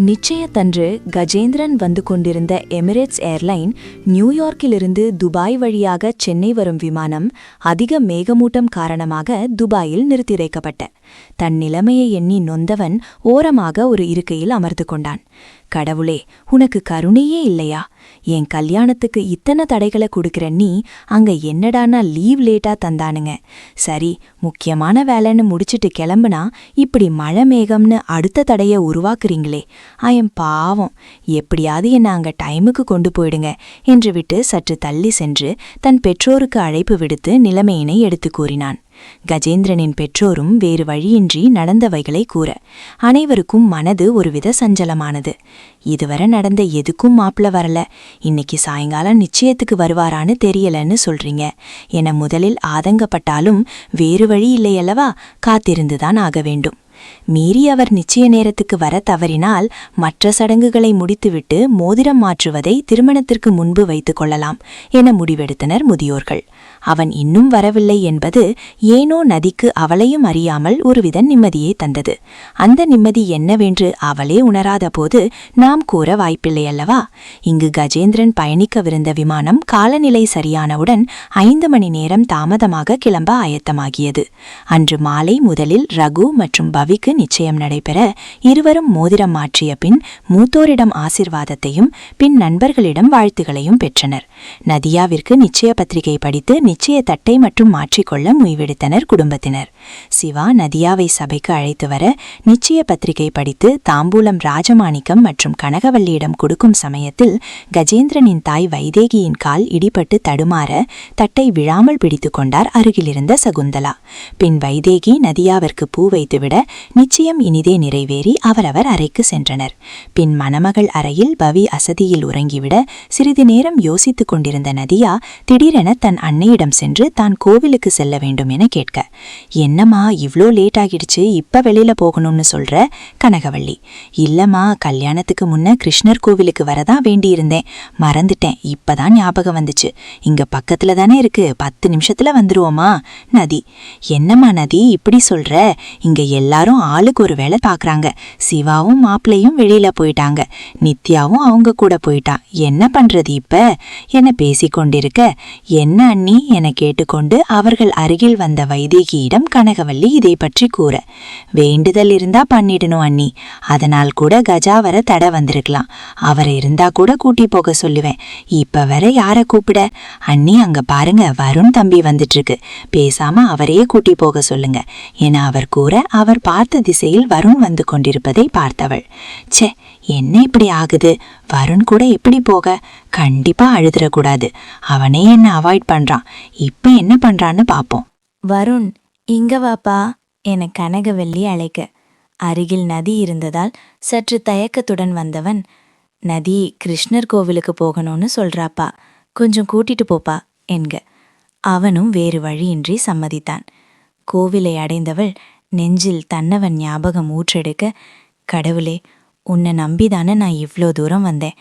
நிச்சயத்தன்று கஜேந்திரன் வந்து கொண்டிருந்த Emirates airline நியூயார்க்கிலிருந்து Dubai வழியாக சென்னை வரும் விமானம் அதிக மேகமூட்டம் காரணமாக துபாயில் நிறுத்தி வைக்கப்பட்ட. தன் நிலைமையை எண்ணி நொந்தவன் ஓரமாக ஒரு இருக்கையில் அமர்ந்து கொண்டான். கடவுளே, உனக்கு கருணையே இல்லையா? என் கல்யாணத்துக்கு இத்தனை தடைகளை கொடுக்கிற நீ அங்க என்னடானா லீவ் லேட்டா தந்தானுங்க. சரி, முக்கியமான வேலைன்னு முடிச்சிட்டு கிளம்புனா இப்படி மழை மேகம்னு அடுத்த தடைய உருவாக்குறீங்களே. ஐயம் பாவம், எப்படியாவது என்ன அங்க டைமுக்கு கொண்டு போயிடுங்க என்று விட்டு சற்று தள்ளி சென்று தன் பெற்றோருக்கு அழைப்பு விடுத்து நிலைமையினை எடுத்து கூறினான். கஜேந்திரனின் பெற்றோரும் வேறு வழியின்றி நடந்தவைகளை கூற அனைவருக்கும் மனது ஒருவித சஞ்சலமானது. இதுவரை நடந்த எதுக்கும் மாப்பிள்ள வரல, இன்னைக்கு சாயங்காலம் நிச்சயத்துக்கு வருவாரான்னு தெரியலன்னு சொல்றீங்க என முதலில் ஆதங்கப்பட்டாலும் வேறு வழி இல்லையல்லவா, காத்திருந்துதான் ஆக வேண்டும். மீறி அவர் நிச்சய நேரத்துக்கு வர தவறினால் மற்ற சடங்குகளை முடித்துவிட்டு மோதிரம் மாற்றுவதை திருமணத்திற்கு முன்பு வைத்துக் கொள்ளலாம் என முடிவெடுத்தனர் முதியோர்கள். அவன் இன்னும் வரவில்லை என்பது ஏனோ நதிக்கு அவளையும் அறியாமல் ஒருவித நிம்மதியை தந்தது. அந்த நிம்மதி என்னவென்று அவளே உணராத போது நாம் கூற வாய்ப்பில்லையல்லவா. இங்கு கஜேந்திரன் பயணிக்கவிருந்த விமானம் காலநிலை சரியானவுடன் 5 மணி நேரம் தாமதமாக கிளம்ப ஆயத்தமாகியது. அன்று மாலை முதலில் ரகு மற்றும் பவிக்கு நிச்சயம் நடைபெற இருவரும் மோதிரம் மாற்றிய பின் மூத்தோரிடம் ஆசிர்வாதத்தையும் பின் நண்பர்களிடம் வாழ்த்துகளையும் பெற்றனர். நதியாவிற்கு நிச்சய பத்திரிகை படித்து நிச்சய தட்டை மற்றும் மாற்றிக்கொள்ள முயவெடுத்தனர் குடும்பத்தினர். சிவா நதியாவை சபைக்கு அழைத்து வர நிச்சய பத்திரிகை படித்து தாம்பூலம் ராஜமாணிக்கம் மற்றும் கனகவல்லியிடம் கொடுக்கும் சமயத்தில் கஜேந்திரனின் தாய் வைதேகியின் கால் இடிபட்டு தடுமாற தட்டை விழாமல் பிடித்து கொண்டார் அருகிலிருந்த சகுந்தலா. பின் வைதேகி நதியாவிற்கு பூ வைத்துவிட நிச்சயம் இனிதே நிறைவேறி அவரவர் அறைக்கு சென்றனர். பின் மணமகள் அறையில் பவி அசதியில் உறங்கிவிட சிறிது நேரம் யோசித்துக் கொண்டிருந்த நதியா திடீரென தன் அன்னையிடம் சென்று தான் கோவிலுக்கு செல்ல வேண்டும் என கேட்க, என்னம்மா இவ்ளோ லேட் ஆகிடுச்சு, இப்ப வெளியில போகணும்னு சொல்ற? கனகவள்ளி, இல்லம்மா, கல்யாணத்துக்கு முன்ன கிருஷ்ணர் கோவிலுக்கு வரதான் வேண்டியிருந்தேன், மறந்துட்டேன், இப்பதான் ஞாபகம் வந்துச்சு, இங்க பக்கத்துல தானே இருக்கு, 10 நிமிஷத்துல வந்துருவோமா? நதி, என்னம்மா நதி இப்படி சொல்ற? இங்க எல்லாரும் ஆளுக்கு ஒரு வேலை பாக்குறாங்க. சிவாவும் மாப்பிள்ளையும் வெளியில போயிட்டாங்க, நித்யாவும் அவங்க கூட போயிட்டா, என்ன பண்றது இப்ப என பேசிக்கொண்டிருக்க, என்ன அண்ணி என கேட்டுக்கொண்டு அவர்கள் அருகில் வந்த வைதேகியிடம் கனகவல்லி இதை பற்றி கூற, வேண்டுதல் இருந்தா பண்ணிடணும் அண்ணி, அதனால் கூட கஜா வர தடை வந்திருக்கலாம், அவரை இருந்தா கூட கூட்டி போக சொல்லுவேன், இப்ப வர யார கூப்பிட? அண்ணி அங்க பாருங்க, வருண் தம்பி வந்துட்டு இருக்கு, பேசாம அவரையே கூட்டி போக சொல்லுங்க என அவர் கூற அவர் பார்த்த திசையில் வருண் வந்து கொண்டிருப்பதை பார்த்தவள், ச்சே, என்ன இப்படி ஆகுது, வருண் கூட எப்படி போக? கண்டிப்பா அழுதுறக்கூடாது, அவனே என்ன அவாய்ட் பண்றான், இப்ப என்ன பண்றான்னு பாப்போம். வருண், இங்க வாப்பா என கனகவல்லி அழைக்க அருகில் நதி இருந்ததால் சற்று தயக்கத்துடன் வந்தவன், நதி கிருஷ்ணர் கோவிலுக்கு போகணும்னு சொல்றாப்பா, கொஞ்சம் கூட்டிட்டு போப்பா என்க அவனும் வேறு வழியின்றி சம்மதித்தான். கோவிலை அடைந்தவள் நெஞ்சில் தன்னவன் ஞாபகம் ஊற்றெடுக்க, கடவுளே, உன்னை நம்பிதானே நான் இவ்ளோ தூரம் வந்தேன்,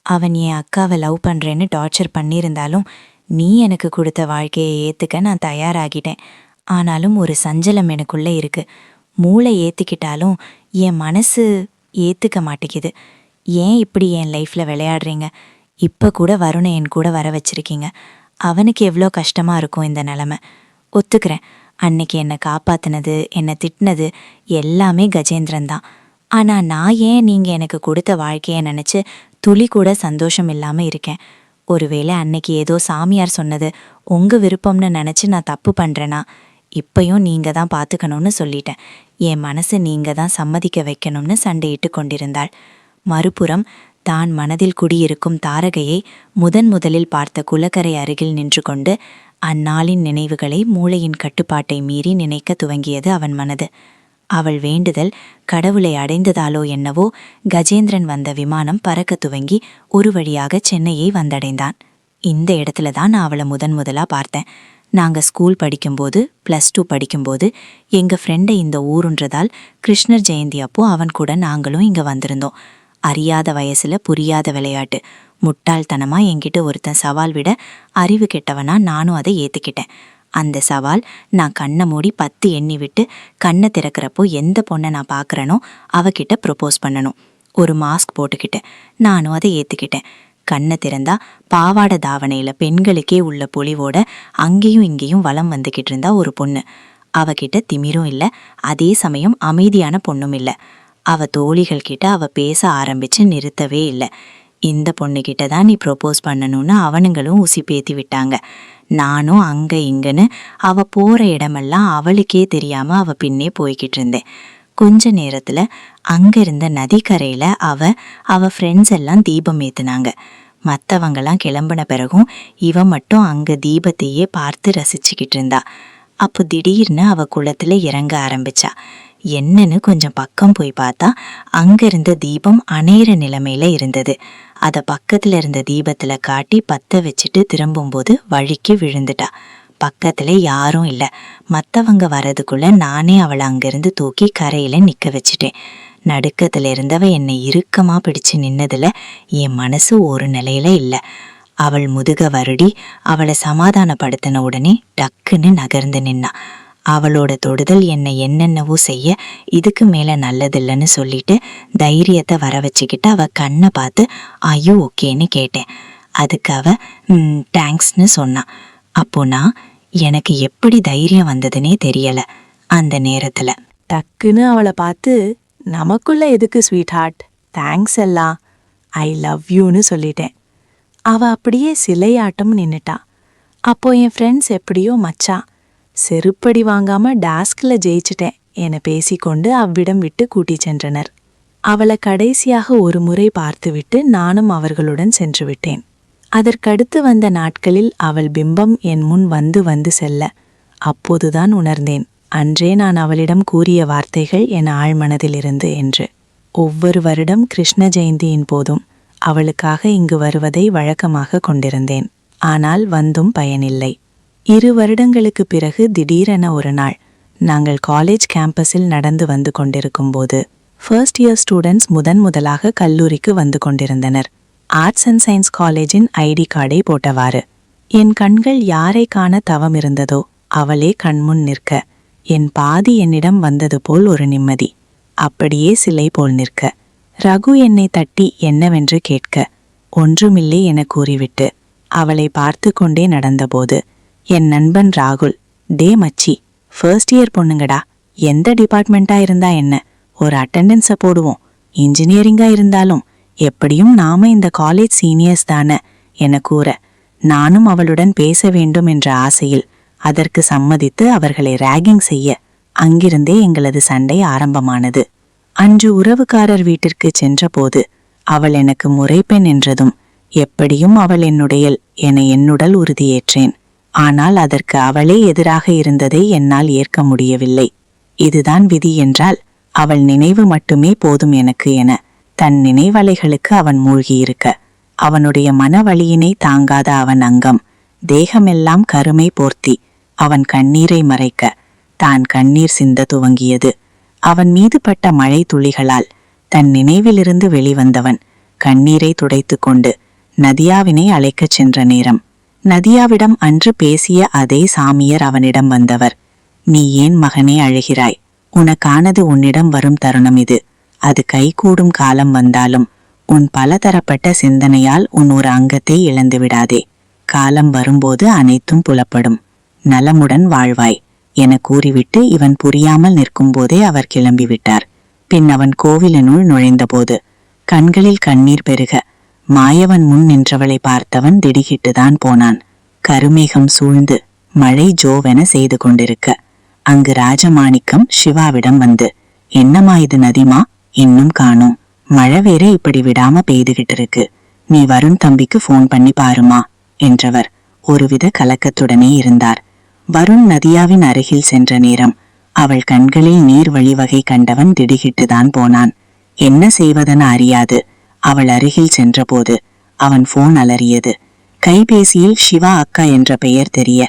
அவன் என் அக்காவை லவ் பண்றேன்னு டார்ச்சர் பண்ணியிருந்தாலும் நீ எனக்கு கொடுத்த வாழ்க்கையை ஏத்துக்க நான் தயாராகிட்டேன். ஆனாலும் ஒரு சஞ்சலம் எனக்குள்ள இருக்கு, மூளை ஏத்துக்கிட்டாலும் என் மனசு ஏத்துக்க மாட்டேங்குது. ஏன் இப்படி என் லைஃப்ல விளையாடுறீங்க? இப்ப கூட வருணை என் கூட வர வச்சிருக்கீங்க, அவனுக்கு எவ்வளோ கஷ்டமா இருக்கும் இந்த நிலைமை. ஒத்துக்கிறேன், அன்னைக்கு என்னை காப்பாத்தினது, என்னை திட்டினது எல்லாமே கஜேந்திரன் தான். ஆனா நான் ஏன் நீங்க எனக்கு கொடுத்த வாழ்க்கையை நினைச்சு துளி கூட சந்தோஷம் இல்லாம இருக்கேன்? ஒருவேளை அன்னைக்கு ஏதோ சாமியார் சொன்னது உங்க விருப்பம்னு நினைச்சு நான் தப்பு பண்றேனா? இப்பயும் நீங்க தான் பாத்துக்கணும்னு சொல்லிட்டேன், என் மனசு நீங்க தான் சம்மதிக்க வைக்கணும்னு சண்டையிட்டு கொண்டிருந்தாள். மறுபுறம் தான் மனதில் குடியிருக்கும் தாரகையை முதலில் பார்த்த குலக்கரை அருகில் நின்று கொண்டு அந்நாளின் நினைவுகளை மூளையின் கட்டுப்பாட்டை மீறி நினைக்க துவங்கியது அவன் மனது. அவள் வேண்டுதல் கடவுளை அடைந்ததாலோ என்னவோ கஜேந்திரன் வந்த விமானம் பறக்க துவங்கி ஒரு வழியாக சென்னையை வந்தடைந்தான். இந்த இடத்துல தான் நான் அவளை முதலா பார்த்தேன். நாங்க ஸ்கூல் படிக்கும்போது, +2 படிக்கும்போது எங்க ஃப்ரெண்டை இந்த ஊருன்றதால் கிருஷ்ணர் ஜெயந்தி அப்போ அவன் கூட நாங்களும் இங்க வந்திருந்தோம். அறியாத வயசுல புரியாத விளையாட்டு, முட்டாள்தனமா என்கிட்ட ஒருத்தன் சவால் விட அறிவு கெட்டவனா நானும் அதை ஏத்துக்கிட்டேன். அந்த சவால், நான் கண்ணை மூடி 10 எண்ணி விட்டு கண்ணை திறக்கிறப்போ எந்த பொண்ணை நான் பார்க்குறேனோ அவகிட்ட ப்ரொப்போஸ் பண்ணணும். ஒரு மாஸ்க் போட்டுக்கிட்டேன். நானும் அதை ஏத்துக்கிட்டேன். கண்ணை திறந்தா பாவாடை தாவணையில பெண்களுக்கே உள்ள பொலிவோட அங்கேயும் இங்கேயும் வலம் வந்துகிட்டு இருந்தா ஒரு பொண்ணு. அவகிட்ட திமிரும் இல்ல, அதே சமயம் அமைதியான பொண்ணும் இல்ல. அவ தோழிகள் கிட்ட அவ பேச ஆரம்பிச்சு நிறுத்தவே இல்லை. இந்த பொண்ணுகிட்ட தான் நீ ப்ரொபோஸ் பண்ணணும்னு அவனுங்களும் உசி பேத்தி விட்டாங்க. நானும் அங்க இங்கன்னு அவ போற இடமெல்லாம் அவளுக்கே தெரியாம அவ பின்னே போய்கிட்டு இருந்தேன். கொஞ்ச நேரத்துல அங்க இருந்த நதிக்கரையில அவ ஃப்ரெண்ட்ஸ் எல்லாம் தீபம் ஏத்துனாங்க. மற்றவங்கெல்லாம் கிளம்பின பிறகும் இவ மட்டும் அங்க தீபத்தையே பார்த்து ரசிச்சுக்கிட்டு இருந்தா. அப்போ திடீர்னு அவ குளத்துல இறங்க ஆரம்பிச்சா. என்னன்னு கொஞ்சம் பக்கம் போய் பார்த்தா அங்க இருந்த தீபம் அணையிற நிலைமையில இருந்தது. அத பக்கத்துல இருந்த தீபத்துல காட்டி பத்த வச்சுட்டு திரும்பும்போது வழுக்கி விழுந்துட்டா. பக்கத்துல யாரும் இல்ல. மத்தவங்க வரதுக்குள்ள நானே அவளை அங்கிருந்து தூக்கி கரையில நிக்க வச்சுட்டேன். நடுக்கத்துல இருந்தவ என்னை இறுக்கமா பிடிச்சு நின்னதுல என் மனசு ஒரு நிலையில இல்ல. அவள் முதுக வருடி அவளை சமாதானப்படுத்தின உடனே டக்குன்னு நகர்ந்து நின்னா. அவளோட தொடுதல் என்னை என்னென்னவோ செய்ய இதுக்கு மேல நல்லதில்லைன்னு சொல்லிட்டு தைரியத்தை வர வச்சுக்கிட்டு அவ கண்ணை பார்த்து ஐயோ ஓகேன்னு கேட்டேன். அதுக்கு அவ தேங்க்ஸ்ன்னு சொன்னான். அப்போ நான் எனக்கு எப்படி தைரியம் வந்ததுன்னே தெரியல. அந்த நேரத்துல டக்குன்னு அவளை பார்த்து நமக்குள்ள எதுக்கு ஸ்வீட் ஹார்ட், தேங்க்ஸ் எல்லாம், ஐ லவ் யூன்னு சொல்லிட்டேன். அவ அப்படியே சிலையாட்டம் நின்னுட்டா. அப்போ என் ஃப்ரெண்ட்ஸ் எப்படியோ மச்சான் செருப்படி வாங்காம டாஸ்கில் ஜெயிச்சிட்டேன் என பேசிக்கொண்டு அவ்விடம் விட்டு கூட்டிச் சென்றனர். அவளை கடைசியாக ஒரு முறை பார்த்துவிட்டு நானும் அவர்களுடன் சென்று விட்டேன். அதற்கடுத்து வந்த நாட்களில் அவள் பிம்பம் என் முன் வந்து வந்து செல்ல அப்போதுதான் உணர்ந்தேன், அன்றே நான் அவளிடம் கூறிய வார்த்தைகள் என் ஆழ்மனதிலிருந்து என்று. ஒவ்வொரு வருடம் கிருஷ்ண ஜெயந்தியின் போதும் அவளுக்காக இங்கு வருவதை வழக்கமாக கொண்டிருந்தேன். ஆனால் வந்தும் பயனில்லை. 2 வருடங்களுக்கு பிறகு திடீரென ஒரு நாள் நாங்கள் காலேஜ் கேம்பஸில் நடந்து வந்து கொண்டிருக்கும்போது ஃபர்ஸ்ட் இயர் ஸ்டூடெண்ட்ஸ் முதலாக கல்லூரிக்கு வந்து கொண்டிருந்தனர். ஆர்ட்ஸ் அண்ட் சயின்ஸ் காலேஜின் ஐடி கார்டை போட்டவாறு. என் கண்கள் யாரை காண தவம் இருந்ததோ அவளே கண்முன் நிற்க, என் பாதி என்னிடம் வந்தது போல் ஒரு நிம்மதி. அப்படியே சிலை போல் நிற்க, ரகு என்னை தட்டி என்னவென்று கேட்க, ஒன்றுமில்லை என கூறிவிட்டு அவளை பார்த்து கொண்டே நடந்தபோது என் நண்பன் ராகுல், டே மச்சி, ஃபர்ஸ்ட் இயர் பொண்ணுங்கடா, எந்த டிபார்ட்மெண்ட்டா இருந்தா என்ன, ஒரு அட்டெண்டன்ஸை போடுவோம், இன்ஜினியரிங்கா இருந்தாலும் எப்படியும் நாம இந்த காலேஜ் சீனியர்ஸ் தானே என கூற, நானும் அவளுடன் பேச வேண்டும் என்ற ஆசையில் அதற்கு சம்மதித்து அவர்களை ராகிங் செய்ய அங்கிருந்தே எங்களது சண்டை ஆரம்பமானது. அன்று உறவுக்காரர் வீட்டிற்கு சென்றபோது அவள் எனக்கு முறைப்பெண் என்றதும் எப்படியும் அவள் என்னுடையல் என என்னுடல் உறுதியேற்றேன். ஆனால் அதற்கு அவளே எதிராக இருந்ததை என்னால் ஏற்க முடியவில்லை. இதுதான் விதி என்றால் அவள் நினைவு மட்டுமே போதும் எனக்கு என தன் நினைவலைகளுக்கு அவன் மூழ்கியிருக்க, அவனுடைய மனவழியினை தாங்காத அவன் அங்கம் தேகமெல்லாம் கருமை போர்த்தி அவன் கண்ணீரை மறைக்க தான் கண்ணீர் சிந்த துவங்கியது. அவன் மீது பட்ட மழை துளிகளால் தன் நினைவிலிருந்து வெளிவந்தவன் கண்ணீரை துடைத்து கொண்டு நதியாவினை அழைக்கச் சென்ற நேரம், நதியாவிடம் அன்று பேசிய அதே சாமியர் அவனிடம் வந்தவர். நீ ஏன் மகனே அழுகிறாய், உனக்கானது உன்னிடம் வரும் தருணம் இது, அது கைகூடும் காலம் வந்தாலும் உன் பலதரப்பட்ட சிந்தனையால் உன் ஒரு அங்கத்தை இழந்து விடாதே, காலம் வரும்போது அனைத்தும் புலப்படும், நலமுடன் வாழ்வாய் என கூறிவிட்டு இவன் புரியாமல் நிற்கும்போதே அவர் கிளம்பிவிட்டார். பின் அவன் கோவிலினுள் நுழைந்தபோது கண்களில் கண்ணீர் பெருக மாயவன் முன் நின்றவளை பார்த்தவன் திடுகிட்டுதான் போனான். கருமேகம் சூழ்ந்து மழை ஜோவென செய்து கொண்டிருக்க அங்கு ராஜமாணிக்கம் சிவாவிடம் வந்து, என்னம்மா இது நதிமா, இன்னும் காணோம், மழை வேற இப்படி விடாம பெய்துகிட்டு இருக்கு, நீ வருண் தம்பிக்கு ஃபோன் பண்ணி பாருமா என்றவர் ஒருவித கலக்கத்துடனே இருந்தார். வருண் நதியாவின் அருகில் சென்ற நேரம் அவள் கண்களில் நீர் வழிவகை கண்டவன் திடுகிட்டுதான் போனான். என்ன செய்வதென அறியாது அவள் அருகில் சென்றபோது அவன் போன் அலறியது. கைபேசியில் சிவா அக்கா என்ற பெயர் தெரிய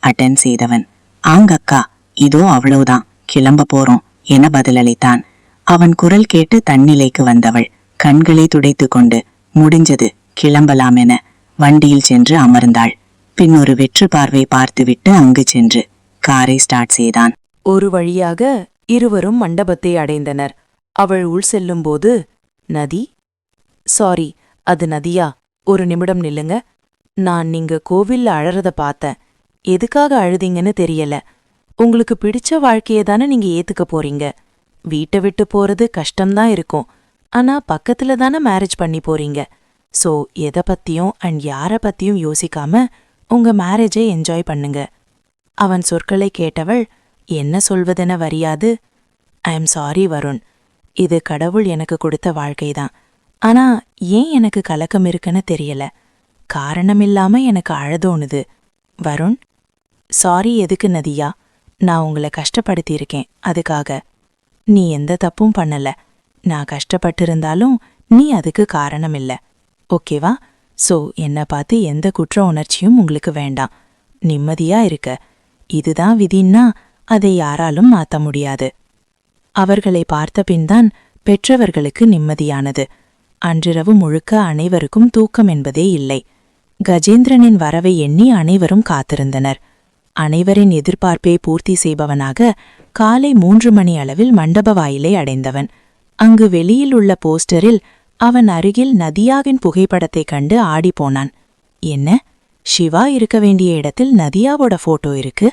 அட்டன் செய்தவன், ஆங்கக்கா, இதோ அவ்வளவுதான், கிளம்ப போறோம் என பதிலளித்தான். அவன் குரல் கேட்டு தன்னிலைக்கு வந்தவள் கண்களை துடைத்து கொண்டு முடிஞ்சது கிளம்பலாம் என வண்டியில் சென்று அமர்ந்தாள். பின் ஒரு வெற்று பார்வை பார்த்துவிட்டு அங்கு சென்று காரை ஸ்டார்ட் செய்தான். ஒரு வழியாக இருவரும் மண்டபத்தை அடைந்தனர். அவள் உள் செல்லும்போது, நதி? சாரி, அது நதியா? ஒரு நிமிடம் நில்லுங்க. நான் நீங்க கோவில்ல அழறத பார்த்தேன். எதுக்காக அழுதீங்கன்னு தெரியல. உங்களுக்கு பிடிச்ச வாழ்க்கைய தானே நீங்க ஏத்துக்க போறீங்க. வீட்டை விட்டு போறது கஷ்டம்தான் இருக்கும். ஆனா பக்கத்துல தானே மேரேஜ் பண்ணி போறீங்க. சோ எதை பத்தியும் அண்ட் யார பத்தியும் யோசிக்காம உங்க மேரேஜை என்ஜாய் பண்ணுங்க. அவன் சொற்களை கேட்டவள் என்ன சொல்வதென வரியாது. I am sorry Varun. இது கடவுள் எனக்கு கொடுத்த வாழ்க்கைதான். ஆனா ஏன் எனக்கு கலக்கம் இருக்குன்னு தெரியல. காரணமில்லாம எனக்கு அழதோணுது. வருண். சாரி எதுக்கு நதியா? நான் உங்களை கஷ்டப்படுத்தியிருக்கேன், அதுக்காக. நீ எந்த தப்பும் பண்ணல. நான் கஷ்டப்பட்டிருந்தாலும் நீ அதுக்கு காரணமில்ல. ஓகேவா? சோ என்னை பார்த்து எந்த குற்ற உணர்ச்சியும் உங்களுக்கு வேண்டாம். நிம்மதியா இருக்க. இதுதான் விதின்னா அதை யாராலும் மாத்த முடியாது. அவர்களை பார்த்த பின்தான் பெற்றவர்களுக்கு நிம்மதியானது. அன்றிரவு முழுக்க அனைவருக்கும் தூக்கம் என்பதே இல்லை. கஜேந்திரனின் வரவை எண்ணி அனைவரும் காத்திருந்தனர். அனைவரின் எதிர்பார்ப்பை பூர்த்தி செய்பவனாக காலை 3 மணி அளவில் மண்டப வாயிலை அடைந்தவன். அங்கு வெளியில் உள்ள போஸ்டரில் அவன் அருகில் நதியாவின் புகைப்படத்தைக் கண்டு ஆடிப்போனான். என்ன, சிவா இருக்க வேண்டிய இடத்தில் நதியாவோட போட்டோ இருக்கு?